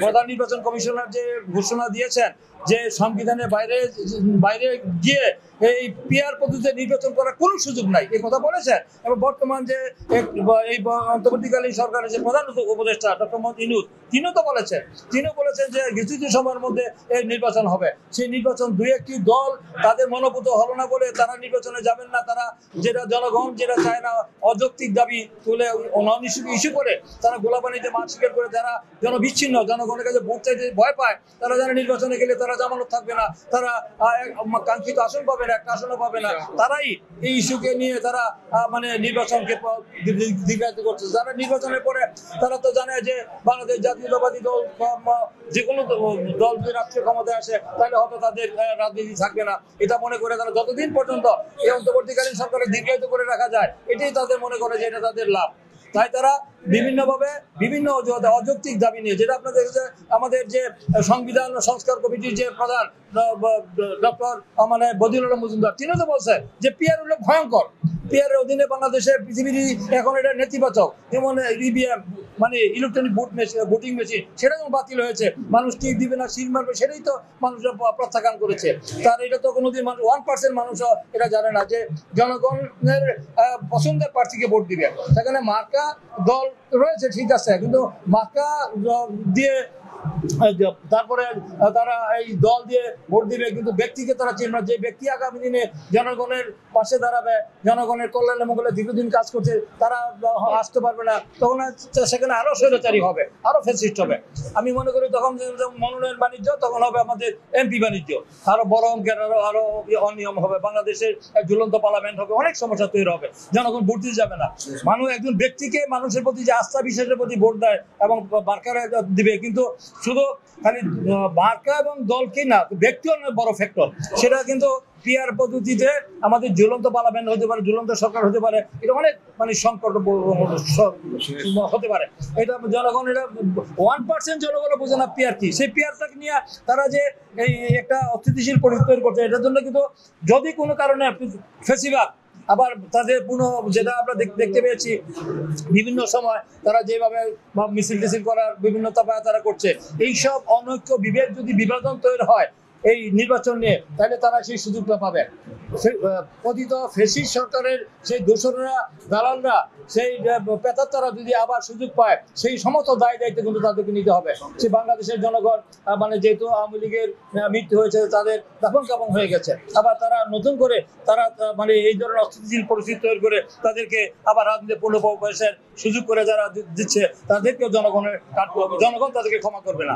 প্রধান নির্বাচন কমিশনার যে ঘোষণা দিয়েছেন যে সংবিধানের বাইরে বাইরে গিয়ে এই পিআর পদ্ধতিতে নির্বাচন করার কোনো সুযোগ নাই, এই কথা বলেছেন। এবং বর্তমান যে এই অন্তর্বর্তীকালীন সরকারের যে প্রধান উপদেষ্টা ডক্টর মোহাম্মদ ইউনূস তিনিও বলেছেন যে কিছু সময়ের মধ্যে এই নির্বাচন হবে। সেই নির্বাচন দুই একটি দল তাদের মনোভূত হলো না বলে তারা নির্বাচনে যাবেন না। তারা যেটা জনগণ যেটা চায় না, অযৌক্তিক দাবি তুলে নন ইস্যু করে তারা গোলাপানিতে মাঠ শিকার করে, যারা জনবিচ্ছিন্ন, জনগণের কাছে ভোট চাইতে ভয় পায়, তারা যারা নির্বাচনে গেলে তারা জামানত থাকবে না, তারা কাঙ্ক্ষিত আসন পাবে না, একটা আসনও পাবে না, তারাই এই ইস্যুকে নিয়ে তারা মানে নির্বাচনকে দীর্ঘায়িত করছে। যারা নির্বাচনের পরে তারা তো জানে যে বাংলাদেশ জাতীয়তাবাদী দল যে কোনো দল যদি রাষ্ট্রীয় ক্ষমতায় আসে তাহলে হয়তো তাদের রাজনীতি থাকবে না। এটা মনে করে তারা যতদিন পর্যন্ত এই অন্তর্বর্তীকালীন সরকারের দীর্ঘায়িত করে রাখা যায়, এটাই তাদের মনে করে যে এটা তাদের লাভ। তাই তারা বিভিন্নভাবে বিভিন্ন অজুহাতে অযৌক্তিক দাবি নিয়ে, যেটা আপনাদের আমাদের যে সংবিধান সংস্কার কমিটির যে প্রধান ডক্টর মানে বদিউল আলম মজুমদার তিনিও তো বলছে যে পিআর হলো ভয়ঙ্কর। পিআর এর অধীনে বাংলাদেশে পৃথিবীর এখন এটা নেতিবাচক, যেমন ইভিএম মানে ইলেকট্রনিক ভোটিং মেশিন সেটা যেমন বাতিল হয়েছে, মানুষ টিপ দিবে না, সিল মারবে, সেটাই তো মানুষরা প্রত্যাখ্যান করেছে। তার এটা তো কোনোদিন মানুষ 1% মানুষও এটা জানে না যে জনগণের পছন্দের প্রার্থীকে ভোট দিবে। সেখানে মার্কা দল রয়েছে ঠিক আছে, কিন্তু মার্কা দিয়ে তারপরে তারা এই দল দিয়ে ভোট দিবে, কিন্তু ব্যক্তিকে তারা চিনবে না। যে ব্যক্তি আগামী দিনে জনগণের পাশে দাঁড়াবে, জনগণের কল্যাণে মঙ্গলে দীর্ঘদিন কাজ করছে, তারা আসতে পারবে না, তখন সেখানে আরো স্বৈরাচারী হবে, আরো ফ্যাসিস্ট হবে। আমি মনে করি তখন মনোনয়ন বাণিজ্য তখন হবে আমাদের এমপি বাণিজ্য, আরো বড় অঙ্কের আরো অনিয়ম হবে, বাংলাদেশের ঝুলন্ত পার্লামেন্ট হবে, অনেক সমস্যা তৈরি হবে, জনগণ ভোট দিতে যাবে না। মানুষ একজন ব্যক্তিকে মানুষের প্রতি যে আস্থা বিশ্বাসের প্রতি ভোট দেয় এবং মার্কারে দিবে, কিন্তু শুধু খালি মার্কা এবং দলকে না, ব্যক্তি অনেক বড় ফ্যাক্টর। সেটা কিন্তু পিআর পদ্ধতিতে আমাদের ঝুলন্ত পার্লামেন্ট হতে পারে, ঝুলন্ত সরকার হতে পারে, এটা অনেক মানে সংকট হতে পারে। এটা জনগণ এটা 1% জনগণ বোঝে না পিআর কি। সেই পিআরটাকে নিয়ে তারা যে এই একটা অস্থিতিশীল পরিস্থিতি তৈরি করছে, এটার জন্য কিন্তু যদি কোনো কারণে ফেসিবাদ আবার তাদের যেটা আমরা দেখতে পেয়েছি বিভিন্ন সময় তারা যেভাবে মিছিল টিছিল করার বিভিন্ন তারা করছে, এইসব অনৈক্য বিভেদ যদি বিভাজন তৈরি হয় এই নির্বাচন নিয়ে, তাহলে তারা সেই সুযোগটা পাবে। পতিত ফ্যাসিস্ট সরকারের সেই দোসররা দালালরা সেই পেতাত্তারা যদি আবার সুযোগ পায়, সেই সমস্ত দায় দায়িত্ব কিন্তু তাদেরকে নিতে হবে। সে বাংলাদেশের জনগণ মানে যেহেতু আওয়ামী লীগের মৃত্যু হয়েছে, তাদের দাফন কাফন হয়ে গেছে, আবার তারা নতুন করে তারা মানে এই ধরনের অস্থিতিশীল পরিস্থিতি তৈরি করে তাদেরকে আবার রাজনীতি পুনঃপ্রবেশের সুযোগ করে যারা দিচ্ছে, তাদেরকেও জনগণের কাটতে হবে, জনগণ তাদেরকে ক্ষমা করবে না।